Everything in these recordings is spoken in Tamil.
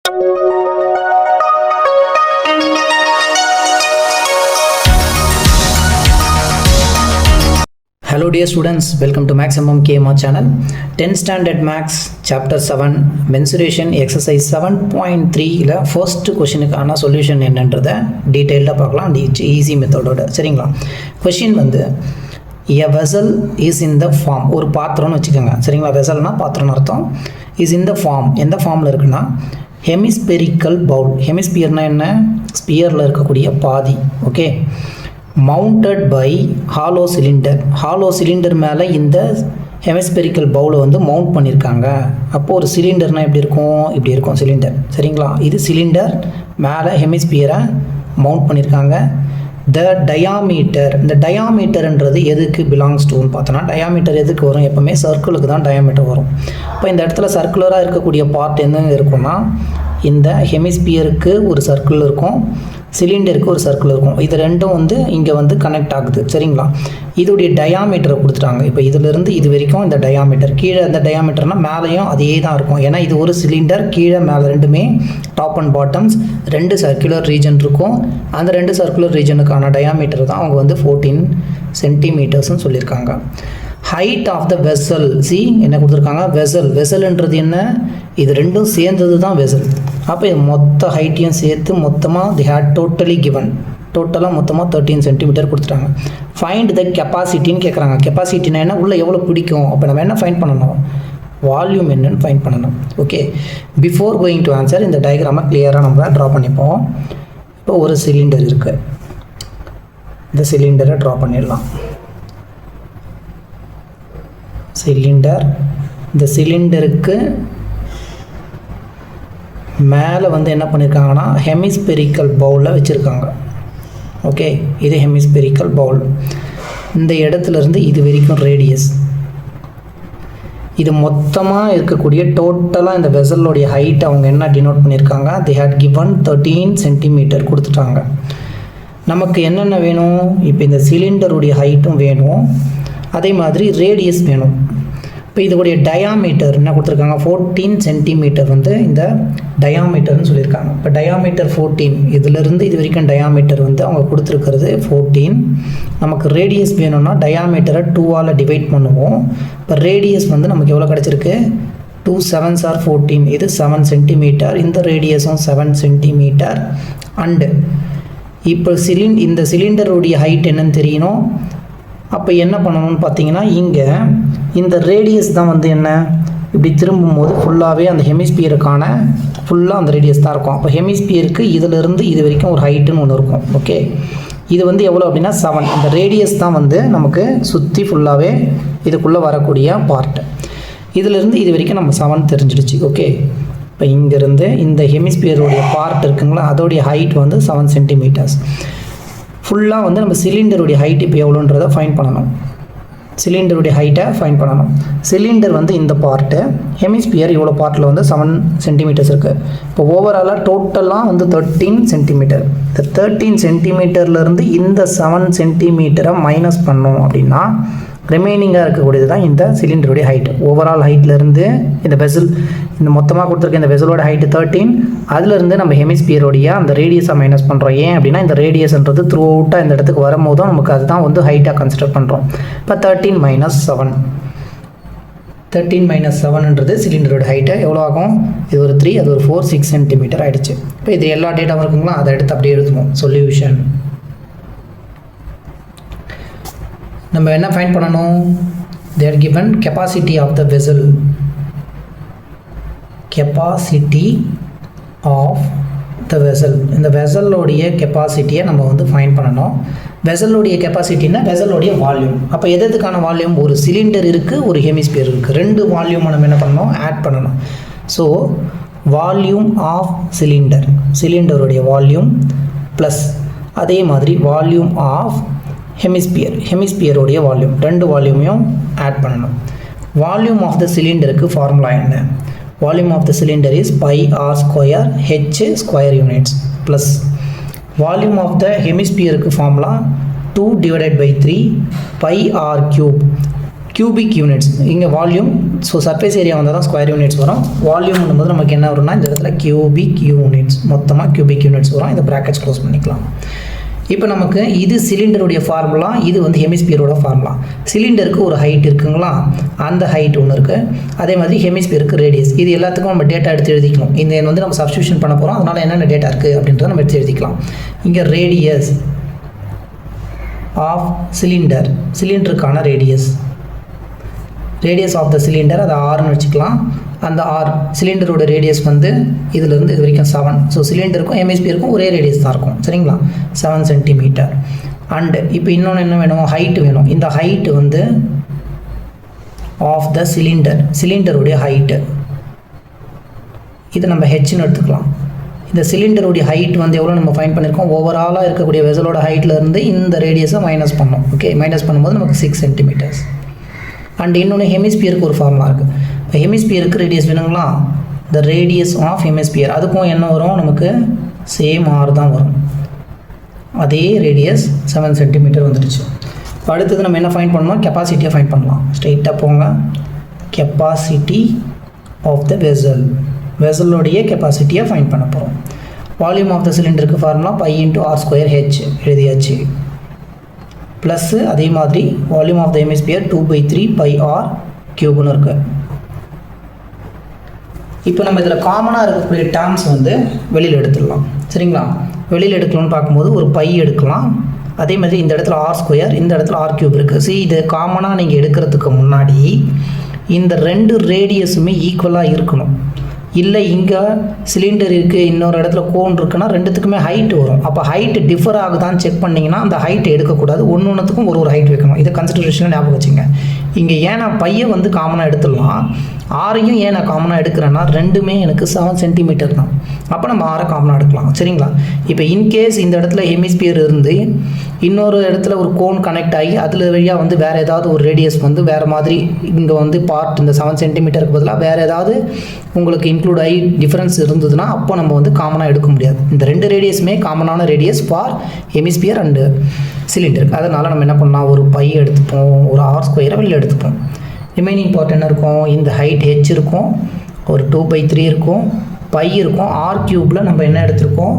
Hello dear students, welcome to Maximum KMR channel. 10th standard max chapter 7 mensuration exercise 7.3 ல first questionக்கான solution என்னன்றதை டீடைல்டாக பார்க்கலாம். ஈஸி மெத்தடோட சரிங்களா. கொஷின் வந்து a vessel is in the form, ஒரு பாத்திரம்னு வச்சுக்கோங்க சரிங்களா. வெசல்னா பாத்திரம்னு அர்த்தம். is in the form, எந்த ஃபார்மில் இருக்குன்னா hemispherical bowl. ஹெமிஸ்பியர்னா என்ன, ஸ்பியரில் இருக்கக்கூடிய பாதி. Okay, mounted by hollow cylinder. Hollow cylinder மேலே இந்த ஹெமிஸ்பெரிக்கல் பவுலை வந்து மவுண்ட் பண்ணியிருக்காங்க. அப்போது ஒரு சிலிண்டர்னால் எப்படி இருக்கும், இப்படி இருக்கும் சிலிண்டர் சரிங்களா. இது சிலிண்டர் மேலே ஹெமிஸ்பியரை மவுண்ட் பண்ணியிருக்காங்க. த டயாமீட்டர், இந்த டயாமீட்டர்ன்றது எதுக்கு பிலாங்ஸ் டூன்னு பார்த்தோன்னா, டயாமீட்டர் எதுக்கு வரும், எப்போவுமே சர்க்கிளுக்கு தான் டயாமீட்டர் வரும். இப்போ இந்த இடத்துல சர்க்குலராக இருக்கக்கூடிய பார்ட் என்ன இருக்குன்னா, இந்த ஹெமிஸ்பியருக்கு ஒரு சர்க்கிள் இருக்கும், சிலிண்டருக்கு ஒரு சர்க்கிள் இருக்கும். இது ரெண்டும் வந்து இங்கே வந்து கனெக்ட் ஆகுது சரிங்களா. இதோடைய டயாமீட்டரை கொடுத்துட்டாங்க. இப்போ இதிலிருந்து இது வரைக்கும் இந்த டயாமீட்டர், கீழே இந்த டயாமீட்டர்னால் மேலேயும் அதே தான் இருக்கும். ஏன்னா இது ஒரு சிலிண்டர், கீழே மேலே ரெண்டுமே டாப் அண்ட் பாட்டம்ஸ் ரெண்டு சர்க்குலர் ரீஜன் இருக்கும். அந்த ரெண்டு சர்க்குலர் ரீஜனுக்கான டயாமீட்டர் தான் அவங்க வந்து 14 சென்டிமீட்டர்ஸ்னு சொல்லியிருக்காங்க. ஹைட் ஆஃப் த வெசல், சி என்ன கொடுத்துருக்காங்க, வெசல்ன்றது என்ன, இது ரெண்டும் சேர்ந்தது தான் வெசல். அப்போ இது மொத்த ஹைட்டையும் சேர்த்து மொத்தமாக தி ஹேட் டோட்டலி கிவன், டோட்டலாக மொத்தமாக 13 சென்டிமீட்டர் கொடுத்துட்டாங்க. ஃபைண்ட் த கெப்பாசிட்டின்னு கேட்குறாங்க. கெப்பாசிட்டினா என்ன, உள்ளே எவ்வளோ பிடிக்கும். அப்போ நம்ம என்ன ஃபைண்ட் பண்ணணும், வால்யூம் என்னன்னு ஃபைண்ட் பண்ணணும். Okay, before going to answer இந்த டயக்ராமை கிளியராக நம்ம ட்ரா பண்ணிப்போம். இப்போ ஒரு சிலிண்டர் இருக்குது, இந்த சிலிண்டரை ட்ரா பண்ணிடலாம். சிலிண்டர், இந்த சிலிண்டருக்கு மேலே வந்து என்ன பண்ணியிருக்காங்கன்னா ஹெமிஸ்பெரிக்கல் பவுலில் வச்சுருக்காங்க. ஓகே, இது ஹெமிஸ்பெரிக்கல் பவுல். இந்த இடத்துலேருந்து இது வரைக்கும் ரேடியஸ், இது மொத்தமாக இருக்கக்கூடிய டோட்டலாக இந்த வெசலோடைய ஹைட் அவங்க என்ன டினோட் பண்ணியிருக்காங்க, they had given 13 சென்டிமீட்டர் கொடுத்துட்டாங்க. நமக்கு என்னென்ன வேணும், இப்போ இந்த சிலிண்டருடைய ஹைட்டும் வேணும், அதே மாதிரி ரேடியஸ் வேணும். இப்போ இதோடைய டயாமீட்டர் என்ன கொடுத்துருக்காங்க, 14 சென்டிமீட்டர் வந்து இந்த டயாமீட்டர்னு சொல்லியிருக்காங்க. இப்போ டயாமீட்டர் 14, இதிலிருந்து இது வரைக்கும் டயாமீட்டர் வந்து அவங்க கொடுத்துருக்கிறது 14. நமக்கு ரேடியஸ் வேணும்னா டயாமீட்டரை 2ஆல் டிவைட் பண்ணுவோம். இப்போ ரேடியஸ் வந்து நமக்கு எவ்வளோ கிடச்சிருக்கு, 2 7s are 14, இது 7 சென்டிமீட்டர், இந்த ரேடியஸும் 7 சென்டிமீட்டர். அண்டு இப்போ இந்த சிலிண்டருடைய ஹைட் என்னன்னு தெரியணும். அப்போ என்ன பண்ணணும்னு பார்த்தீங்கன்னா, இங்கே இந்த ரேடியஸ் தான் வந்து என்ன, இப்படி திரும்பும்போது ஃபுல்லாகவே அந்த ஹெமிஸ்பியருக்கான ஃபுல்லாக அந்த ரேடியஸ் தான் இருக்கும். அப்போ ஹெமிஸ்பியருக்கு இதிலிருந்து இது வரைக்கும் ஒரு ஹைட்டுன்னு ஒன்று இருக்கும். ஓகே, இது வந்து எவ்வளோ அப்படின்னா 7. இந்த ரேடியஸ் தான் வந்து நமக்கு சுற்றி ஃபுல்லாகவே இதுக்குள்ளே வரக்கூடிய பார்ட். இதிலிருந்து இது வரைக்கும் நம்ம 7 தெரிஞ்சிடுச்சு. ஓகே, இப்போ இங்கேருந்து இந்த ஹெமிஸ்பியருடைய பார்ட் இருக்குங்களா, அதோடைய ஹைட் வந்து 7 சென்டிமீட்டர்ஸ். ஃபுல்லாக வந்து நம்ம சிலிண்டருடைய ஹைட் இப்போ எவ்வளோன்றதை ஃபைன் பண்ணணும். சிலிண்டருடைய ஹைட்டை ஃபைன் பண்ணணும். சிலிண்டர் வந்து இந்த பார்ட்டு, ஹெமிஸ்பியர் இவ்வளோ பார்ட்டில் வந்து 7 சென்டிமீட்டர்ஸ் இருக்குது. இப்போ ஓவராலாக டோட்டலாக வந்து 13 சென்டிமீட்டர். இந்த 13 சென்டிமீட்டர்லேருந்து இந்த 7 சென்டிமீட்டரை மைனஸ் பண்ணோம் அப்படின்னா ரிமைனிங்காக இருக்கக்கூடியது தான் இந்த சிலிண்டருடைய ஹைட். ஓவரால் ஹைட்லேருந்து இந்த வெசல், இந்த மொத்தமாக கொடுத்துருக்க இந்த வெசலோட ஹைட்டு 13, அதுலேருந்து நம்ம ஹெமிஸ்பியரோடைய அந்த ரேடியஸை மைனஸ் பண்ணுறோம். ஏன் அப்படின்னா இந்த ரேடியஸ்ன்றது த்ரூ அவுட்டாக இந்த இடத்துக்கு வரும்போதும் நமக்கு அதுதான் வந்து ஹைட்டாக கன்சிடர் பண்ணுறோம். இப்போ 13 - 7, 13 - 7ன்றது சிலிண்டரோட ஹைட்டு எவ்வளோ ஆகும், இது ஒரு 3, அது ஒரு 4, 6 சென்டிமீட்டர் ஆகிடுச்சு. இப்போ இது எல்லா டேட்டாவும் இருக்குங்களா, அதை எடுத்து அப்படியே எழுதுவோம். சொல்யூஷன் நம்ம என்ன ஃபைண்ட் பண்ணணும், they are given capacity of the vessel, capacity of the vessel. இந்த வெசலோடைய கெப்பாசிட்டியை நம்ம வந்து ஃபைண்ட் பண்ணணும். வெசலோடைய கெப்பாசிட்டின்னா வெசலோடைய வால்யூம். அப்போ எதுக்கான வால்யூம், ஒரு சிலிண்டர் இருக்குது, ஒரு ஹெமிஸ்பியர் இருக்குது, ரெண்டு வால்யூமை நம்ம என்ன பண்ணணும், ஆட் பண்ணணும். ஸோ வால்யூம் ஆஃப் சிலிண்டர், சிலிண்டருடைய வால்யூம் ப்ளஸ் அதே மாதிரி வால்யூம் ஆஃப் ஹெமிஸ்பியரோடைய வால்யூம், ரெண்டு வால்யூமையும் ஆட் பண்ணணும். வால்யூம் ஆஃப் த சிலிண்டருக்கு ஃபார்முலா என்ன, volume of the cylinder is πr² h square units plus volume of the ஹெமிஸ்பியருக்கு ஃபார்முலா 2/3 πr³ cubic units. இங்கே வால்யூம், ஸோ சர்ஃபேஸ் ஏரியா வந்தால் தான் ஸ்கொயர் யூனிட்ஸ் வரும். வால்யூம் போது நமக்கு என்ன வரும்னா இந்த இடத்துல cubic units, மொத்தமாக cubic units வரும். இந்த ப்ராக்கெட்ஸ் க்ளோஸ் பண்ணிக்கலாம். இப்போ நமக்கு இது சிலிண்டருடைய ஃபார்முலா, இது வந்து ஹெமிஸ்பியரோட ஃபார்முலா. சிலிண்டருக்கு ஒரு ஹைட் இருக்குங்களா, அந்த ஹைட் ஒன்று இருக்குது. அதே மாதிரி ஹெமிஸ்பியருக்கு ரேடியஸ். இது எல்லாத்துக்கும் நம்ம டேட்டா எடுத்து எழுதிக்கணும். இந்த வந்து நம்ம சப்ஸ்டியூஷன் பண்ண போகிறோம், அதனால் என்னென்ன டேட்டா இருக்குது அப்படின்றத நம்ம எடுத்து எழுதிக்கலாம். இங்கே ரேடியஸ் ஆஃப் சிலிண்டர், சிலிண்டருக்கான ரேடியஸ் ஆஃப் த சிலிண்டர், அதை ஆர்னு வச்சுக்கலாம். அந்த ஆர் சிலிண்டரோட ரேடியஸ் வந்து இதிலிருந்து இது வரைக்கும் 7. ஸோ சிலிண்டருக்கும் ஹெமிஸ்பியருக்கும் ஒரே ரேடியஸ் தான் இருக்கும், சரிங்களா, 7 சென்டிமீட்டர். அண்டு இப்போ இன்னொன்று என்ன வேணும், ஹைட்டு வேணும். இந்த ஹைட்டு வந்து ஆஃப் த சிலிண்டர், சிலிண்டருடைய ஹைட்டு, இது நம்ம ஹெச்னு எடுத்துக்கலாம். இந்த சிலிண்டருடைய ஹைட் வந்து எவ்வளோ நம்ம ஃபைண்ட் பண்ணியிருக்கோம், ஓவராலாக இருக்கக்கூடிய வெசலோட ஹைட்லேருந்து இந்த ரேடியஸை மைனஸ் பண்ணோம். ஓகே, மைனஸ் பண்ணும்போது நமக்கு 6 சென்டிமீட்டர்ஸ். அண்ட் இன்னொன்று ஹெமிஸ்பியருக்கு ஒரு ஃபார்முலா இருக்குது. இப்போ ஹெமிஸ்பியருக்கு ரேடியஸ் வேணுங்களா, த ரேடியஸ் ஆஃப் ஹெமிஸ்பியர், அதுக்கும் என்ன வரும், நமக்கு சேம் ஆர் தான் வரும். அதே ரேடியஸ் 7 சென்டிமீட்டர் வந்துடுச்சு. இப்போ அடுத்தது நம்ம என்ன ஃபைண்ட் பண்ணணும், கெப்பாசிட்டியை ஃபைண்ட் பண்ணலாம். ஸ்ட்ரெயிட்டாக போங்க, கெப்பாசிட்டி ஆஃப் த வெசல், வெசலுடைய கெப்பாசிட்டியை ஃபைண்ட் பண்ண போகிறோம். வால்யூம் ஆஃப் த சிலிண்டருக்கு ஃபார்முலா π × r²h எழுதியாச்சு. ப்ளஸ்ஸு அதே மாதிரி volume of the hemisphere 2/3 πr³ இருக்குது. இப்போ நம்ம இதில் காமனாக இருக்கக்கூடிய டேர்ம்ஸ் வந்து வெளியில் எடுத்துடலாம், சரிங்களா. வெளியில் எடுக்கலாம்னு பார்க்கும்போது ஒரு π எடுக்கலாம். அதே மாதிரி இந்த இடத்துல r², இந்த இடத்துல r³ இருக்குது. சரி, இது காமனாக நீங்கள் எடுக்கிறதுக்கு முன்னாடி இந்த 2 ரேடியஸுமே ஈக்குவலாக இருக்கணும். இல்லை இங்கே சிலிண்டர் இருக்குது, இன்னொரு இடத்துல கோன் இருக்குன்னா ரெண்டுத்துக்குமே ஹைட் வரும். அப்போ ஹைட்டு டிஃபர் ஆகுதான்னு செக் பண்ணிங்கன்னா அந்த ஹைட்டை எடுக்கக்கூடாது, ஒன்றுத்துக்கும் ஒரு ஹைட் வைக்கணும். இதை கன்சிடரேஷனில் ஞாபகம் வச்சுங்க. இங்கே ஏன் நான் பையை வந்து காமனாக எடுத்துடலாம், ஆரையும் ஏன் நான் காமனாக எடுக்கிறேன்னா ரெண்டுமே எனக்கு 7 சென்டிமீட்டர் தான். அப்போ நம்ம 6 காமனாக எடுக்கலாம், சரிங்களா. இப்போ இன்கேஸ் இந்த இடத்துல ஹெமிஸ்பியர் இருந்து இன்னொரு இடத்துல ஒரு கோன் கனெக்ட் ஆகி அதில் வழியாக வந்து வேறு ஏதாவது ஒரு ரேடியஸ் வந்து வேறு மாதிரி இங்கே வந்து பார்ட் இந்த 7 சென்டிமீட்டருக்கு பதிலாக வேறு ஏதாவது உங்களுக்கு இன்க்ளூட் ஆகி டிஃப்ரென்ஸ் இருந்ததுன்னா அப்போ நம்ம வந்து காமனாக எடுக்க முடியாது. இந்த 2 ரேடியஸுமே காமனான radius for hemisphere and cylinder. அதனால் நம்ம என்ன பண்ணலாம், ஒரு π எடுத்துப்போம், ஒரு r² வெளியில் எடுத்துப்போம். ரிமைனிங் பார்ட் என்ன இருக்கும், இந்த ஹைட் h இருக்கும், ஒரு 2/3 இருக்கும், π இருக்கும், r³ நம்ம என்ன எடுத்திருக்கோம்,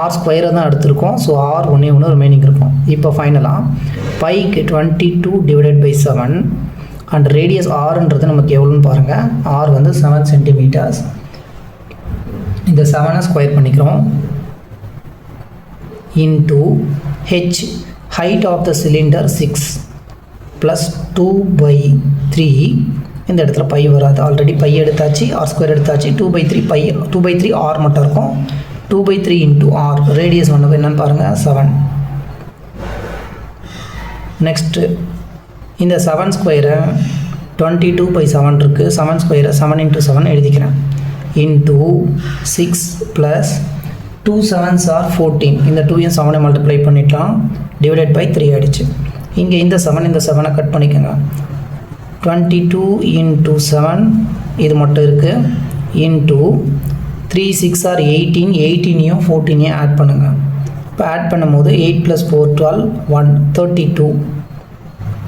r² தான் எடுத்திருக்கோம். ஸோ r ஒன்று ரிமைனிங் இருக்கும். இப்போ ஃபைனலாக πக்கு 22/7 அண்ட் ரேடியஸ் ஆர்ன்றது நமக்கு எவ்வளோன்னு பாருங்கள். ஆர் வந்து 7 சென்டிமீட்டர்ஸ். இந்த 7 ஸ்கொயர் பண்ணிக்கிறோம் into H, height of the cylinder 6 plus 2/3. இந்த இடத்துல π வராது, ஆல்ரெடி π எடுத்தாச்சு, r² எடுத்தாச்சு. 2/3 r மட்டும் இருக்கும். 2/3 இன்டூ ஆர், ரேடியஸ் ஒன்று என்னன்னு பாருங்கள், 7. நெக்ஸ்ட்டு இந்த 7 ஸ்கொயரை 22/7 இருக்குது, 7 ஸ்கொயரை 7 × 7 எழுதிக்கிறேன். Into 6 plus 2 7s are 14. இந்த 2 7 மல்டிப்ளை பண்ணிட்டோம், டிவைடட் பை 3 ஆகிடுச்சு. இங்கே இந்த 7 கட் பண்ணிக்கோங்க. 22 × 7 இது மட்டும் இருக்குது, இன்டூ 3 6 are 18, 18 14 ஆட் பண்ணுங்கள். இப்போ ஆட் பண்ணும்போது 8 + 4 12 1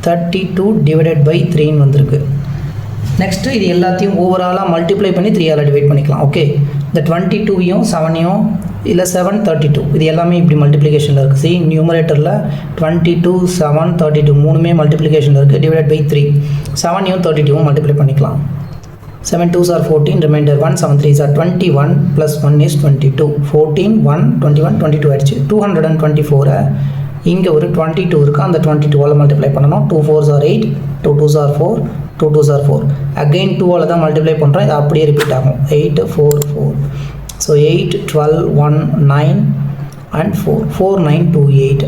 32 டிவைடட் பை 3 வந்திருக்கு. நெக்ஸ்ட்டு இது எல்லாத்தையும் ஓவராலாக மல்டிப்ளை பண்ணி 3ஆல் டிவைட் பண்ணிக்கலாம். ஓகே, இந்த 22யும் 7யும் இல்லை 7 32 இது எல்லாமே இப்படி மல்டிப்ளிகேஷனில் இருக்குது. சி நியூமரேட்டரில் 22 7 32 மூணுமே மல்டிப்ளிகேஷனில் இருக்குது. டிவைட் பை 3, 7யும் 32வும் மல்டிப்ளை பண்ணிக்கலாம். 7 2s are 14, remainder 1, 7 3s are 21 plus 1 is 22. 14 1 21 22 ஆயிடுச்சு. 224 இங்கே ஒரு 22 இருக்குது, அந்த 22ஆல் மல்டிப்ளை பண்ணணும். 2 4s are 8, 2 2s are 4, 2 2s are 4. Again 2ஆல் தான் மல்டிப்ளை பண்ணுறோம், இது அப்படியே ரிப்பீட் ஆகும். 8 4 4. So 8 12 1 9 and 4 4 9 2 8.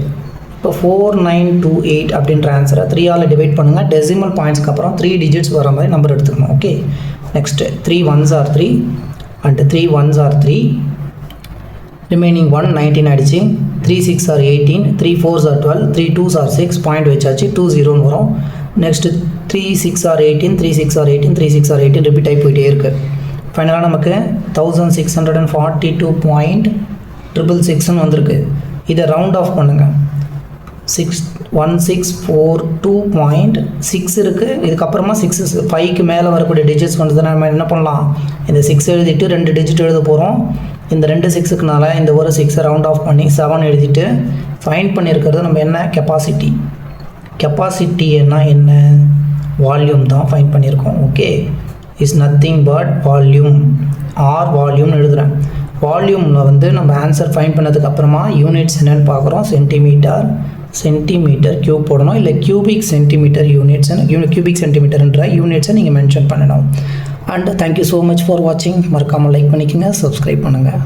இப்போ 4 9 2 8 அப்படின்ற ஆன்சரை 3ஆல் டிவைட் பண்ணுங்கள். டெசிமல் பாயிண்ட்ஸ்க்கு அப்புறம் 3 டிஜிட்ஸ் வர மாதிரி நம்பர் எடுத்துக்கணும். Okay, next 3 1s are 3 and 3 1s are 3. Remaining 1 19 ஆகிடுச்சு. 3 6 are 18, 3 4s are 12, 3 2s are 6, point வச்சாச்சு, 2 0 வரும். Next 3 6 are 18, 3 6 are 18, 3 6 are 18 repeat ஆகி போயிட்டே இருக்குது. ஃபைனலாக நமக்கு 1642.666 வந்திருக்கு. இதை ரவுண்ட் ஆஃப் பண்ணுங்கள். 6 1642.6 இருக்குது. இதுக்கப்புறமா 5க்கு மேலே வரக்கூடிய டிஜிட்ஸ் வந்து நம்ம என்ன பண்ணலாம், இந்த 6 எழுதிட்டு 2 டிஜிட் எழுத போகிறோம். இந்த 2 6க்குனால இந்த ஒரு 6 ரவுண்ட் ஆஃப் பண்ணி 7 எழுதிட்டு ஃபைண்ட் பண்ணியிருக்கிறது நம்ம என்ன, கெப்பாசிட்டி. கெப்பாசிட்டின்னா என்ன, வால்யூம் தான் ஃபைண்ட் பண்ணியிருக்கோம். Okay, is nothing but volume, or வால்யூம்னு எழுதுகிறேன். வால்யூமில் வந்து நம்ம ஆன்சர் ஃபைண்ட் பண்ணதுக்கப்புறமா யூனிட்ஸ் என்னென்னு பார்க்குறோம். சென்டிமீட்டர் கியூப் போடணும், இல்லை கியூபிக் சென்டிமீட்டர் யூனிட்ஸ், கியூபிக் சென்டிமீட்டர்ன்ற யூனிட்ஸை நீங்கள் மென்ஷன் பண்ணணும். And thank you so much for வாட்சிங். மறக்காமல் லைக் பண்ணிக்கோங்க, சப்ஸ்கிரைப் பண்ணுங்கள்.